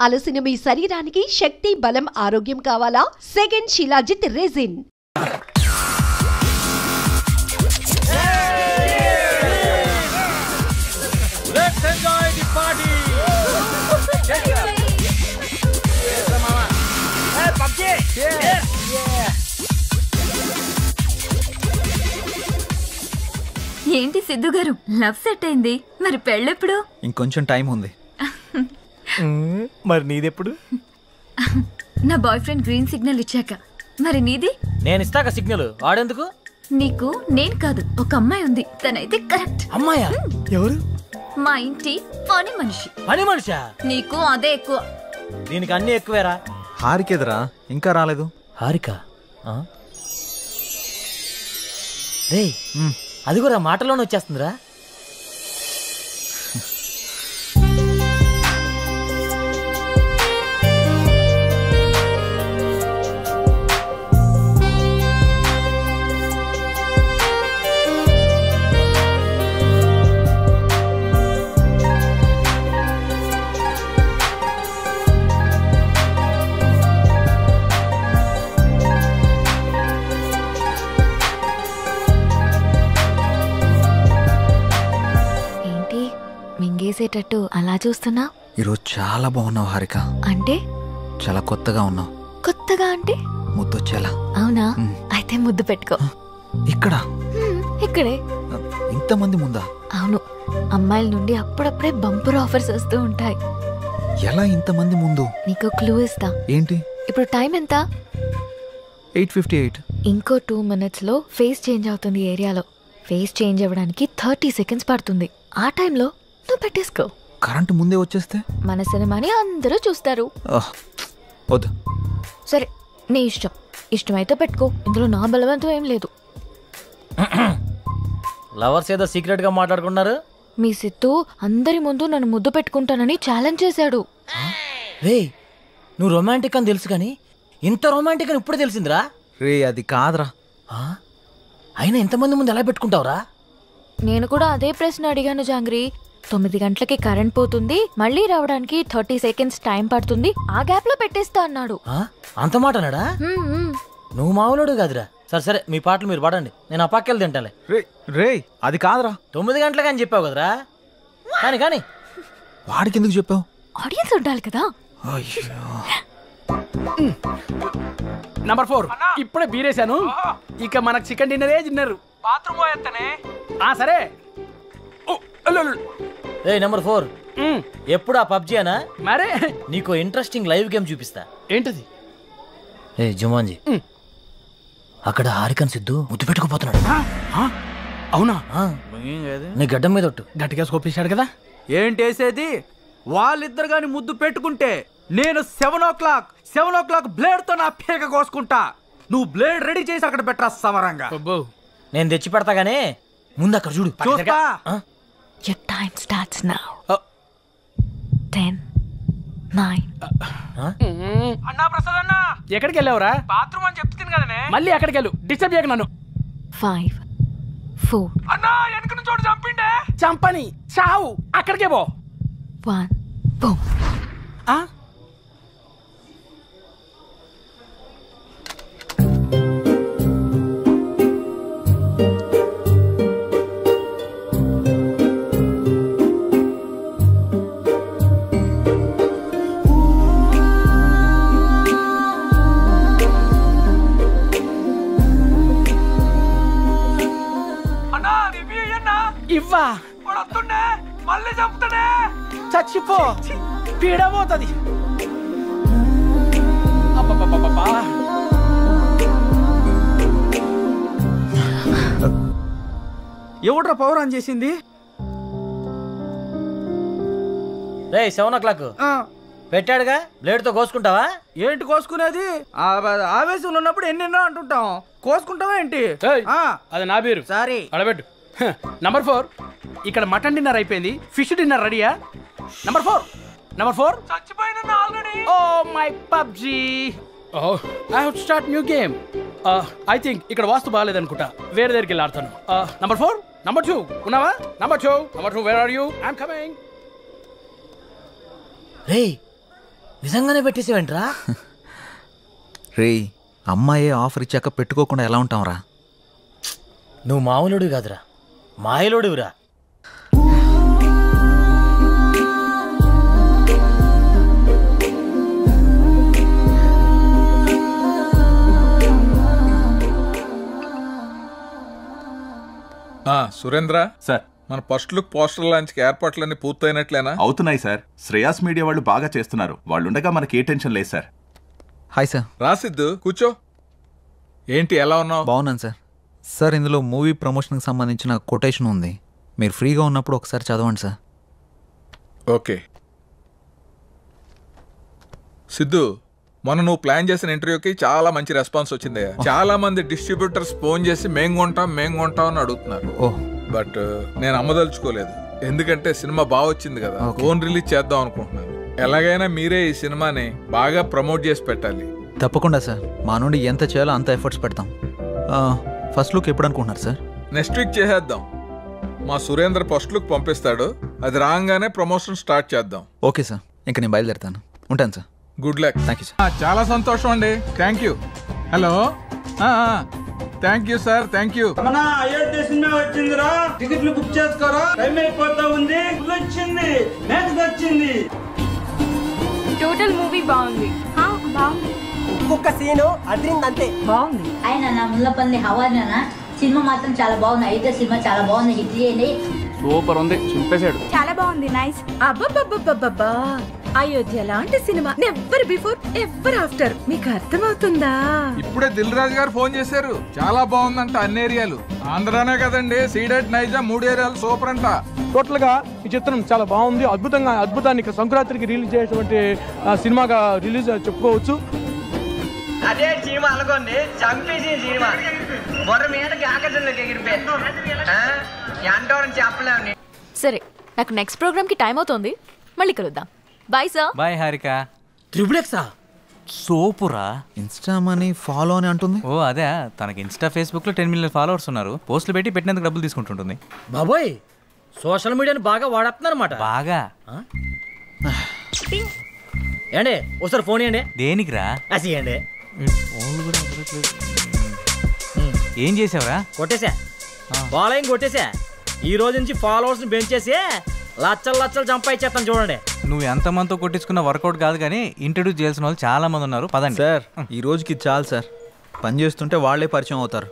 అలసిన మీ శరీరానికి శక్తి, బలం, ఆరోగ్యం కావాలా? Second shilajit resin. Let's enjoy the party. Hey, PUBG. Yes. ఏంటి సిద్ధు గారు, లవ్ సెట్ అయింది, మరి పెళ్ళెప్పుడు? ఇంకొంచెం టైం ఉంది. మరి నీదెప్పుడు? నా బాయ్ ఫ్రెండ్ గ్రీన్ సిగ్నల్ ఇచ్చాక. మరి నీది? నేను ఇస్తాక సిగ్నల్ వాడేందుకు? నీకు నేను కాదు, ఒక అమ్మాయి ఉంది, తనైతే కరెక్ట్. అమ్మాయా? ఎవరు? మా ఇంటి పని మనిషి. పని మనిషా? నీకు అదే ఎక్కువ. దీనికి అన్ని ఎక్కువేరా. హారికేదరా ఇంకా రాలేదు. హారిక రే, అది కూడా మాటలోనే వచ్చేస్తుందిరా. మింగేసేటట్టు అలా చూస్తున్నా? ఈరోజు చాలా బాగున్నావు హారిక. అంటే? చాలా కొత్తగా ఉన్నావు. కొత్తగా అంటే? ముద్దొచ్చేలా. అవునా? అయితే ముద్దు పెట్టుకో. ఇక్కడ? ఇక్కడే. ఇంతమంది ముందా? అవును, అమ్మాయిల నుండి అప్పుడప్పుడే బంపర్ ఆఫర్స్ వస్తూ ఉంటాయి. ఎలా ఇంతమంది ముందు? నీకు క్లూ ఇస్తా. ఏంటి? ఇప్పుడు టైం ఎంత? 8:58. ఇంకో 2 minutes లో ఫేస్ చేంజ్ అవుతుంది ఏరియాలో. ఫేస్ చేంజ్ అవ్వడానికి 30 seconds పడుతుంది. ఆ టైంలో నువ్వు పెట్టేసుకో. కరెంటు ముందే వచ్చేస్తే? మన సినిమాని అందరూ చూస్తారు. వద్దు. సరే, నీ ఇష్టం. ఇష్టమైతే పెట్టుకో, ఇందులో నా బలవంతం ఏం లేదు. లవర్స్ ఏదో సీక్రెట్ గా మాట్లాడుకున్నారు. మీ సిత్తు అందరి ముందు నన్ను ముద్దు పెట్టుకుంటానని ఛాలెంజ్ చేశాడు. రే, నువ్వు రొమాంటిక్ అని తెలుసు కానీ ఇంత రొమాంటిక్ అని ఇప్పుడు తెలిసిందిరా. రే, అది కాదురా. అయినా ఎంతమంది ముందు ఎలా పెట్టుకుంటావురా? నేను కూడా అదే ప్రశ్న అడిగాను జాంగ్రీ. 9 గంటలకి కరెంట్ పోతుంది, మళ్ళీ రావడానికి 30 seconds టైం పడుతుంది, ఆ గ్యాప్ లో పెట్టేస్తా అన్నాడు. అంత మాట అన్నాడా? నువ్వు మామూలుడు కాదురా. సరే సరే, మీ పాటలు మీరు పాడండి, నేను ఆ పక్కెళ్ళి తింటాలే. రే, అది కాదురా. 9 గంటలకి అని చెప్పావు కదరా. కానీ కానీ వాడికి ఎందుకు చెప్పావు? ఆడియన్స్ ఉండాలి కదా. నంబర్ 4 ఇప్పుడే బీరేశాను. ఇక మనకు చికెన్ డిన్నరే తిన్నారు. బాత్రూమ్ పోయేస్తానే. సరే. నెంబర్ 4 ఎప్పుడు ఆ పబ్జీ అనా? మరే నీకు ఇంట్రెస్టింగ్ లైవ్ గేమ్ చూపిస్తా. ఏంటది? జుమాన్జీ, అక్కడ హారికన్ సిద్ధు ముద్దు పెట్టుకుపోతున్నాడు. అవునా? నీ గడ్డం మీద ఒట్టు. గట్టిగా స్కోపేశాడు కదా. ఏంటేసేది? వాళ్ళిద్దరు గాని ముద్దు పెట్టుకుంటే నేను 7 o'clock బ్లేడ్ తో నా పేక కోసుకుంటా. నువ్వు బ్లేడ్ రెడీ చేసి అక్కడ పెట్టరా సమరంగా. నేను తెచ్చి పెడతా గానీ ముందు అక్కడ చూడు. చూస్తా. Your time starts now. 10, 9. అన్నా ప్రసాద్ అన్నా, ఎక్కడికి వెళ్ళావురా? బాత్రూమ్ అని చెప్తుంది కదనే. మళ్ళీ ఎక్కడికి వెళ్ళు, డిస్టర్బ్ చేయకు నన్ను. 5, 4. అన్నా, వెనక నుంచి చోటు చంపిండే. చంపని చావు, అక్కడికే పో. 1, boom. ఇవ్వా మళ్ళీ చంపుతానే. చచ్చిపో, పీడబోతుంది. ఎవడ్రా పవర్ ఆన్ చేసింది? 7 o'clock పెట్టాడుగా, బ్లేడ్ తో కోసుకుంటావా? ఏంటి కోసుకునేది? ఆవేశంలో ఉన్నప్పుడు ఎన్నెన్నో అంటుంటాం, కోసుకుంటావా ఏంటి? అది నా పేరు. సారీ, అడబెట్టు. నంబర్ 4 ఇక్కడ మటన్ డిన్నర్ అయిపోయింది, ఫిష్ డిన్నర్ రెడీయా? నంబర్ 4 చచ్చిపోయినా already. Oh my PUBG. I have to start new game. I think ఇక్కడ వాస్తు బాగాలేదనుకుంటా, వేరే దగ్గరికి వెళ్ళి ఆడతాను. నంబర్ 4, నంబర్ 2 ఉన్నావా? Number 2 where are you? I'm coming. రే, నిజంగానే పెట్టేసేవేంట్రా? రేయ్ అమ్మాయి ఆఫర్ ఇచ్చాక పెట్టుకోకుండా ఎలా ఉంటాంరా? నువ్వు మామూలుడివి కాదురా, మాయలోడివిరా. సురేంద్ర సార్, మన ఫస్ట్ లుక్ పోస్టర్ లాంచ్ ఏర్పాట్లన్నీ పూర్తయినట్లేనా? అవుతున్నాయి సార్. శ్రేయాస్ మీడియా వాళ్ళు బాగా చేస్తున్నారు. వాళ్ళుండగా మనకి ఏ టెన్షన్ లేదు సార్. Hi sir. రాసిద్దు కూర్చో. ఏంటి ఎలా ఉన్నావు? బాగున్నాను సార్. సార్ ఇందులో మూవీ ప్రమోషన్కి సంబంధించిన కొటేషన్ ఉంది, మీరు ఫ్రీగా ఉన్నప్పుడు ఒకసారి చదవండి సార్. ఓకే. సిద్ధు, మొన్న నువ్వు ప్లాన్ చేసిన ఇంటర్వ్యూకి చాలా మంచి రెస్పాన్స్ వచ్చింది. చాలా మంది డిస్ట్రిబ్యూటర్స్ ఫోన్ చేసి మేం కొంటాం అని అడుగుతున్నారు. బట్ నేను అమ్మదలుచుకోలేదు, ఎందుకంటే సినిమా బాగా వచ్చింది కదా, ఓన్ రిలీజ్ చేద్దాం అనుకుంటున్నాను. ఎలాగైనా మీరే ఈ సినిమాని బాగా ప్రమోట్ చేసి పెట్టాలి. తప్పకుండా సార్, మా నుండి ఎంత చేయాలో అంత ఎఫర్ట్స్ పెడతాం. ఫస్ట్ లుక్ ఎప్పుడు అనుకుంటున్నారు సార్? నెక్స్ట్ వీక్ చేసేద్దాం. మా సురేంద్ర ఫస్ట్ లుక్ పంపిస్తాడు, అది రాగానే ప్రమోషన్ స్టార్ట్ చేద్దాం. ఓకే సార్, ఇంకా నేను బయలుదేరుతాను. ఉంటాను sir. Good luck. Thank you sir. చాలా సంతోషం అండి. Thank you. Hello, thank you sir, thank you. మన అయోధ్య సినిమా వచ్చిందిరా, టికెట్లు బుక్ చేసుకోరా, టైం అయిపోతా ఉంది. వచ్చింది, నెక్స్ట్ వచ్చింది. టోటల్ మూవీ బాగుంది. బాగుంది. ఒక్కొక్క సీను అదిరిందంతే. బాగుంది. ఆయన నా ముల్లపల్లి హవానా సినిమా మాత్రం చాలా బాగుంది. అయితే సినిమా చాలా బాగుంది, హిట్ చేయండి. సూపర్ ఉంది, చింపేశాడు. చాలా బాగుంది. నైస్. అబ్బబ్బబ్బబ్బబ్బా, అయోధ్య లాంటి cinema never before ever after. మీకు అర్థమవుతుందా? ఇప్పుడే దిల్ రాజు గారు ఫోన్ చేశారు, చాలా బాగుందంట అన్ని ఏరియాలు. ఆంధ్రానే కదండి, సీడెడ్ నైజా 3 ఏరియాలు సూపర్ అంట. టోటల్ గా ఈ చిత్రం చాలా బాగుంది. అద్భుతాన్ని సంక్రాంతికి రిలీజ్ చేసేటువంటి సినిమాగా రిలీజ్ చెప్పుకోవచ్చు. అదే సినిమా అనుకోండి, చంపేసిన సినిమా బొర్ర మీదకి ఆకాశంలోకి ఎగిరిపోయి ఎంటోరని చెప్పలేము. సరే, నాకు నెక్స్ట్ ప్రోగ్రామ్ కి టైం అవుతుంది, మళ్ళీ కలుద్దాం. Bye sir. బాయ్ హారిక. ట్రిపులెక్సా? సోపురా. ఇన్స్టా మనీ ఫాలో అని అంటుంది. ఓ అదే, తనకి ఇన్స్టా ఫేస్బుక్ లో 10 మిలియన్ ఫాలోవర్స్ ఉన్నారు. పోస్టులు పెట్టి పెట్టినందుకు డబ్బులు తీసుకుంటుంటుంది. బాబోయ్, సోషల్ మీడియాని బాగా వాడేస్తున్నారన్నమాట. బాగా. ఏండి ఒకసారి ఫోన్ ఇవ్వండి. దేనికిరా? అసియండి. ఏం చేసావురా? కొట్టేసా, ఫాలోయింగ్ కొట్టేసా. ఈ రోజు నుంచి ఫాలోవర్స్ పెంచేసి లచ్చలు సంపాదించేస్తాను చూడండి. నువ్వు ఎంతమందితో కొట్టించుకున్న వర్కౌట్ కాదు కానీ ఇంట్రడ్యూస్ చేయాల్సిన వాళ్ళు చాలా మంది ఉన్నారు. పదండి సార్, ఈ రోజుకి చాలు సార్. పని చేస్తుంటే వాళ్ళే పరిచయం అవుతారు.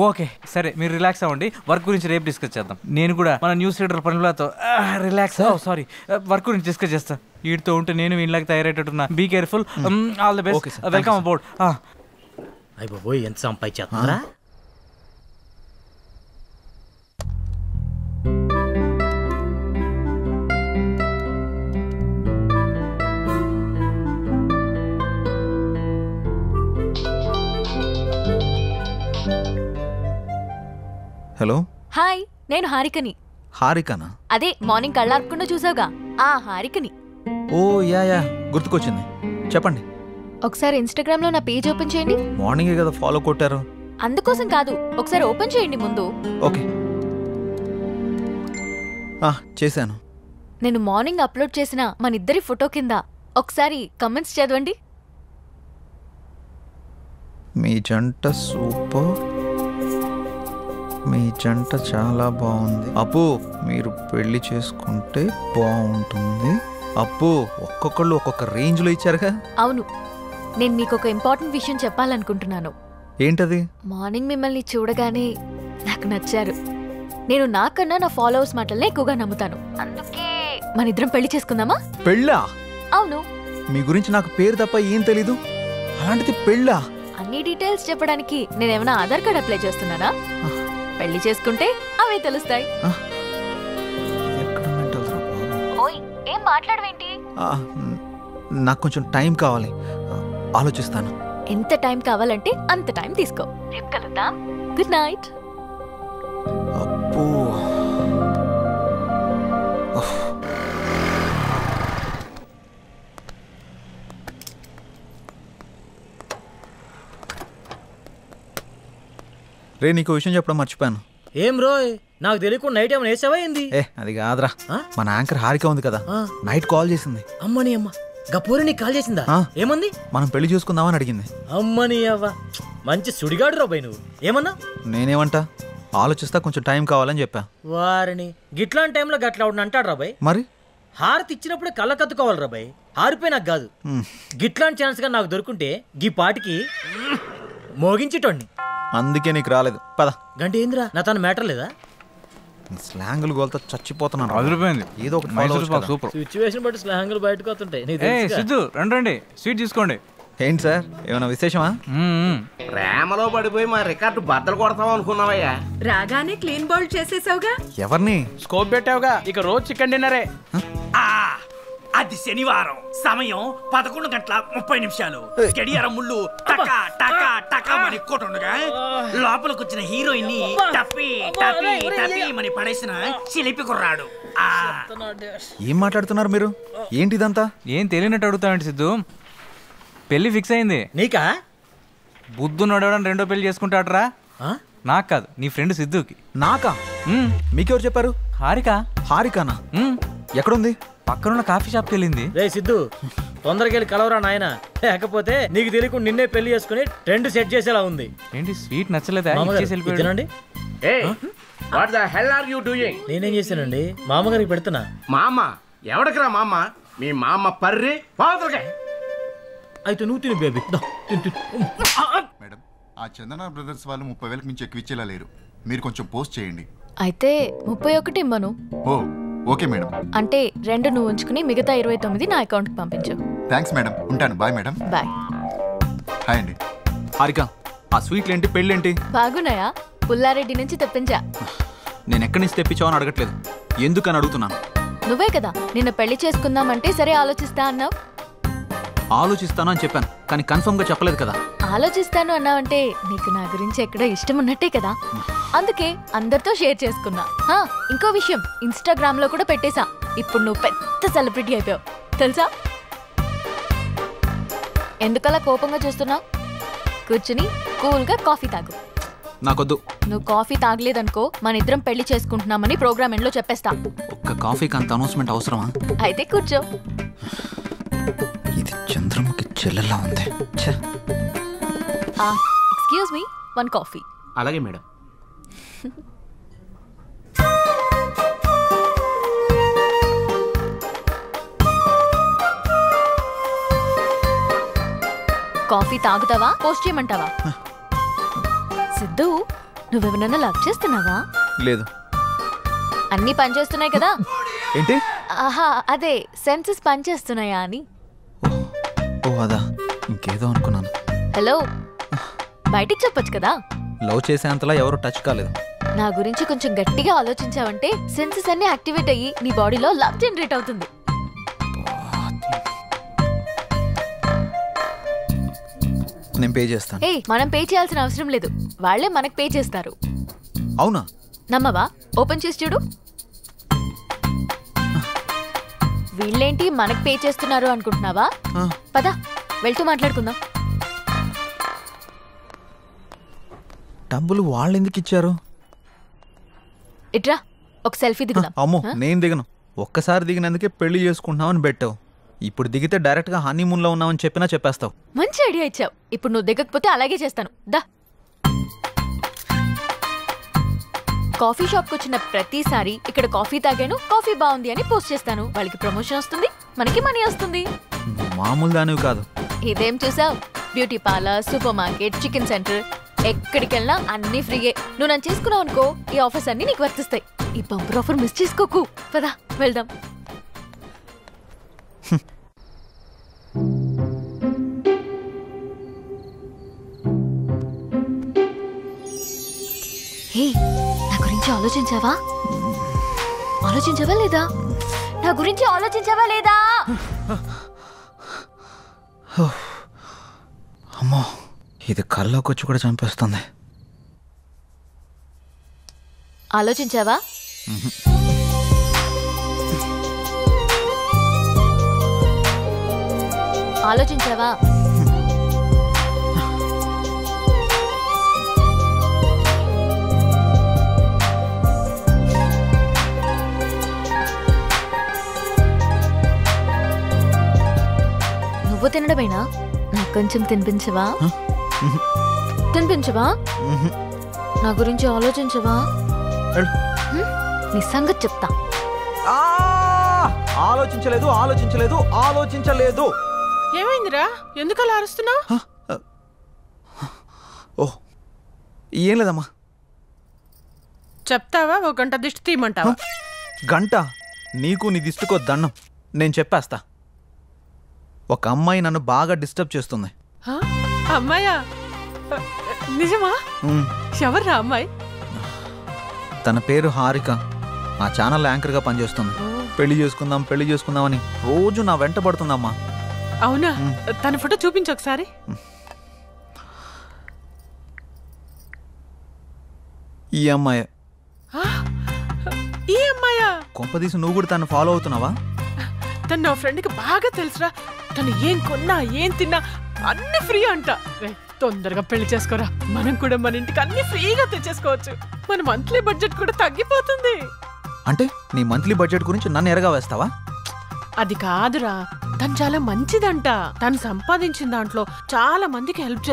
ఓకే సరే, మీరు రిలాక్స్ అవ్వండి. వర్క్ గురించి రేపు డిస్కస్ చేద్దాం. నేను కూడా మన న్యూస్ రీడర్ పనులతో రిలాక్స్. సారీ, వర్క్ గురించి డిస్కస్ చేస్తా. వీటితో ఉంటే నేను వీళ్ళకి తయారయ్యేటట్టున్నా. Be careful. All the best. Welcome about. అయ్య బాబోయ్, ఎంత సంపాదించేస్తున్నారా? హలో. హాయ్, నేను హారికని. హారికనా? అదే మార్నింగ్ కళ్ళార్పకుండా చూసావుగా, ఆ హారికని. ఓ యా, గుర్తుకొచ్చింది. చెప్పండి. ఒకసారి ఇన్స్టాగ్రామ్ లో నా పేజ్ ఓపెన్ చేయండి. మార్నింగే కదా ఫాలో కొట్టారు. అందుకోసం కాదు, ఒకసారి ఓపెన్ చేయండి ముందు. ఓకే, చేశాను. నేను మార్నింగ్ అప్లోడ్ చేసిన మన ఇద్దరి ఫోటో కింద ఒకసారి కమెంట్స్ చదవండి. మీ జంట సూపర్, మీ జంట చాలా బాగుంది. అప్పు, మీరు పెళ్లి చేసుకుంటే బాగుంటుంది. అప్పు, ఒక్కొక్కళ్ళు ఒక్కొక్క రేంజ్లో ఇచ్చారుగా. అవును, నేను మీకు ఒక ఇంపార్టెంట్ విషయం చెప్పాలనుకుంటున్నాను. ఏంటది? మార్నింగ్ మిమ్మల్ని చూడగానే నాకు నచ్చారు. నేను నాకన్నా నా ఫాలోవర్స్ మాటలనే ఎక్కువగా నమ్ముతాను. అందుకే మన ఇద్దరం పెళ్లి చేసుకుందామా? పెళ్ళా? అవును. మీ గురించి నాకు పేరు తప్ప ఏం తెలీదు, అలాంటిది పెళ్ళా? అన్ని డీటెయిల్స్ చెప్పడానికి నేనేమైనా ఆధార్ కార్డ్ అప్లై చేస్తున్నానా? పెళ్లి చేసుకుంటే అవే తెలుస్తాయి. ఓయ్, ఏం మాట్లాడవేంటి? నాకు కొంచెం టైం కావాలి, ఆలోచిస్తాను. ఎంత టైం కావాలంటే అంత టైం తీసుకో. రేపు కలుద్దాం. Good night. అబ్బో, రే, నీకు విషయం చెప్పడం మర్చిపోయాను. ఏం రోయ్, నాకు తెలియకుండా నైట్ ఏమైనా వేసావా ఏంది? అది కాదురా, మన యాంకర్ హారిక ఉంది కదా, నైట్ కాల్ చేసింది. అమ్మని అమ్మ, గపూరి నీకు కాల్ చేసిందా? ఏమంది? మనం పెళ్లి చూసుకుందామని అడిగింది. అమ్మని అవ్వ, మంచి సుడిగాడు రాబాయ్ నువ్వు. ఏమన్నా? నేనేమంటా, ఆలోచిస్తా, కొంచెం టైం కావాలని చెప్పా. వారిని గిట్లాంటి టైంలో గట్లా అంటాడు రాబాయ్. మరి హారతి ఇచ్చినప్పుడే కళ్ళ కత్తుకోవాలి రాబాయ్. హారిపోయి నాకు కాదు. గిట్లాంటి ఛాన్స్ గా నాకు దొరుకుంటే గీ పాటికి మోగించేటోడిని. అందుకే నీకు రాలేదు. పద. గంట ఏందిరా, నా తన మ్యాటర్ లేదా? స్లాంగులు గోల్తో చచ్చిపోతున్నాను. అదిరిపోయింది. ఏదో ఒకటి సూపర్. సిచ్యువేషన్ బట్టి స్లాంగులు బయటకు వస్తుంటాయి. సిద్ధు రండి, స్వీట్ తీసుకోండి. ఏంటి సార్, ఏమైనా విశేషమా? ప్రేమలో పడిపోయి మా రికార్డు బద్దలు కొడతాం అనుకున్నావయ్యా. రాగానే క్లీన్ బౌల్ చేసేసావుగా. ఎవరిని స్కోప్ పెట్టావుగా, ఇక రోజు చికెన్ డిన్నరే. అది శనివారం, సమయం 11:30 గడియారం ముళ్ళు టకా టకా టకా మని కొట్టుండగా లోపలికి వచ్చిన హీరోయిన్ ని టపి టపి టపి మని పడేసిన చిలిపి కుర్రాడు. ఏం మాట్లాడుతున్నారు మీరు? ఏంటిదంతా? ఏం తెలియనట్టు అడుగుతానండి సిద్ధు. పెళ్లి ఫిక్స్ అయింది. నీకా? బుద్ధు నడవడం రెండో పెళ్లి చేసుకుంటాడరా? నాకు కాదు, నీ ఫ్రెండ్ సిద్ధుకి. నాకా? మీకెవరు చెప్పారు? హారిక. హారికానా? ఎక్కడుంది? పక్కనున్న కాఫీ షాప్కి వెళ్ళింది. రే సిద్ధు, తొందరగా వెళ్ళి కలవరా నాయన, లేకపోతే నీకు తెలియకుండా నిన్నే పెళ్లి చేసుకుని ట్రెండ్ సెట్ చేసేలా ఉంది. ఏంటి స్వీట్ నచ్చలేదా? తినండి. నేనేం చేశానండి? మామగారికి పెడుతున్నా. మామ ఎవడికిరా మామ? మీ మామ పర్రి పావుతలకే. అయితే నువ్వు తిను బేబీ. మేడం, ఆ చందన బ్రదర్స్ వాళ్ళు 30,000 మించి ఎక్కువ ఇచ్చేలా లేరు. మీరు కొంచెం పోస్ట్ చేయండి. అయితే 31 ఇమ్మను. ఓ ఓకే మేడం. అంటే 2 నువ్వు ఉంచుకుని మిగతా 29 నా అకౌంట్కి పంపించు. థ్యాంక్స్ మేడం, ఉంటాను. Bye madam. బాయ్. హాయ్ అండి. హారిక, ఆ స్వీట్లేంటి, పెళ్ళేంటి? బాగున్నాయా? పుల్లారెడ్డి నుంచి తెప్పించా. నేను ఎక్కడి నుంచి తెప్పించావని అడగట్లేదు, ఎందుకని అడుగుతున్నాను. నువ్వే కదా నిన్న పెళ్లి చేసుకుందామంటే సరే ఆలోచిస్తా అన్నావు. ఆలోచిస్తాను అని చెప్పాను, కానీ కన్ఫర్మ్ గా చెప్పలేదు కదా. ఆలోచిస్తాను అన్నావంటే నీకు నా గురించి ఎక్కడో ఇష్టం ఉన్నట్టే కదా, అందుకే అందరితో షేర్ చేసుకున్నా. ఇంకో విషయం, ఇన్స్టాగ్రామ్ లో కూడా పెట్టేశా. ఇప్పుడు నువ్వు పెద్ద సెలబ్రిటీ అయిపోయావు తెలుసా. ఎందుకలా కోపంగా చూస్తున్నావు? కూర్చుని కూల్ గా కాఫీ తాగు. నాకొద్దు. నువ్వు కాఫీ తాగలేదనుకో మన ఇద్దరం పెళ్లి చేసుకుంటున్నామని ప్రోగ్రామ్ ఎండ్ లో చెప్పేస్తా. ఒక్క కాఫీకి అంత అనౌన్స్మెంట్ అవసరమా? అయితే కూర్చో. ఇది చంద్రముఖి చెల్లెలా ఉంది. Excuse me, 1 coffee. అలాగే మేడం. కాఫీ తాగుతావా, పోస్ట్ చేయమంటావా? సిద్ధు, నువ్వెవరన్నా లవ్ చేస్తున్నావా? లేదు. అన్నీ పనిచేస్తున్నాయి కదా? ఏంటి? ఆహా, అదే సెన్సెస్ పనిచేస్తున్నాయా అని. ఓ అదా, ఇంకేదో అనుకున్నాను. హలో, బయటికి చెప్పొచ్చు కదా. లవ్ చేసేంతలా ఎవరు టచ్ కాలేదు. నా గురించి కొంచెం గట్టిగా ఆలోచించావంటే సెన్సెస్ అన్ని యాక్టివేట్ అయ్యి నీ బాడీలో లవ్ జనరేట్ అవుతుంది. నేను పే చేస్తాను. మనం పే చేయాల్సిన అవసరం లేదు, వాళ్ళే మనకు పే చేస్తారు. అవునా? నమ్మవా? ఓపెన్ చేసి చూడు. వీళ్ళేంటి మనకు పే చేస్తున్నారు అనుకుంటున్నావా? పద వెళ్తూ మాట్లాడుకుందాం. డబ్బులు వాళ్ళు ఎందుకు ఇచ్చారు? ఇట్రా, ఒక సెల్ఫీ దిగుదాం. అమ్మో, నేను దిగను. ఒక్కసారి దిగినందుకే పెళ్లి చేసుకుంటున్నామని పెట్టావు. ఇప్పుడు దిగితే డైరెక్ట్ గా హనీమూన్ లో ఉన్నామని చెప్పినా చెప్పేస్తావు. మంచి ఐడియా ఇచ్చావు. ఇప్పుడు నువ్వు దిగకపోతే అలాగే చేస్తాను. దా. కాఫీ షాప్ కు వచ్చిన ప్రతిసారి ఇక్కడ కాఫీ తాగాను, కాఫీ బాగుంది అని పోస్ట్ చేస్తాను. వాళ్ళకి ప్రమోషన్ వస్తుంది, మనకి మనీ వస్తుంది. మామూలు దానివి కాదు. ఇదేం చూసావు? Beauty parlour, super market, chicken centre, ఎక్కడికి వెళ్ళినా అన్ని ఫ్రీయే. నువ్వు నన్ను చేసుకున్నావు అనుకో, ఈ ఆఫర్స్ అన్ని నీకు వర్తిస్తాయి. ఈ బంపర్ ఆఫర్ మిస్ చేసుకోకు. పదా వెళ్దాం. హే, నా గురించి ఆలోచించావా? ఆలోచించావా లేదా? నా గురించి ఆలోచించావా లేదా? అమ్మో, ఇది కల్లోకి వచ్చి కూడా చంపేస్తుంది. ఆలోచించావా? ఆలోచించావా? నువ్వు తినడమేనా? నాకు కొంచెం తినిపించవా? తినిపించవా? నా గురించి ఆలోచించవా? నీ సంగతి చెప్తా. ఆలోచించలేదు ఆలోచించలేదు ఆలోచించలేదు. ఏమైందిరా? ఎందుకలా అరుస్తున్నావు? ఓహ్ ఏం లేదమ్మా. చెప్తావా? ఒక గంట దిష్టి తీయమంటావా? గంట? నీకు నీ దిష్టికో దండం. నేను చెప్పేస్తా. ఒక అమ్మాయి నన్ను బాగా డిస్టర్బ్ చేస్తుంది. అమ్మాయా? నిజమా? ఎవర్రా అమ్మాయి? తన పేరు హారిక. ఆ ఛానల్ యాంకర్గా పనిచేస్తుంది. పెళ్లి చేసుకుందాం అని రోజు నా వెంట పడుతుందమ్మా. అవునా? తన ఫోటో చూపించు ఒకసారి. ఈ అమ్మాయి. ఈ అమ్మాయా? కొంపదీసి నువ్వు కూడా తను ఫాలో అవుతున్నావా? తను నా ఫ్రెండ్కి బాగా తెలుసురా. తను ఏం కొన్నా ఏం తిన్నా అన్ని ఫ్రీ అంట. తొందరగా పెళ్లి చేసుకోరా, మనం కూడా మన ఇంటికి అన్ని ఫ్రీగా తెచ్చేసుకోవచ్చు. మన మంత్లీ బడ్జెట్ కూడా తగ్గిపోతుంది. అంటే నీ మంత్లీ బడ్జెట్ గురించి నన్ను ఎరగా వేస్తావా? అది కాదురా, తను చాలా మంచిదంట. తను సంపాదించిన దాంట్లో చాలా మందికి హెల్ప్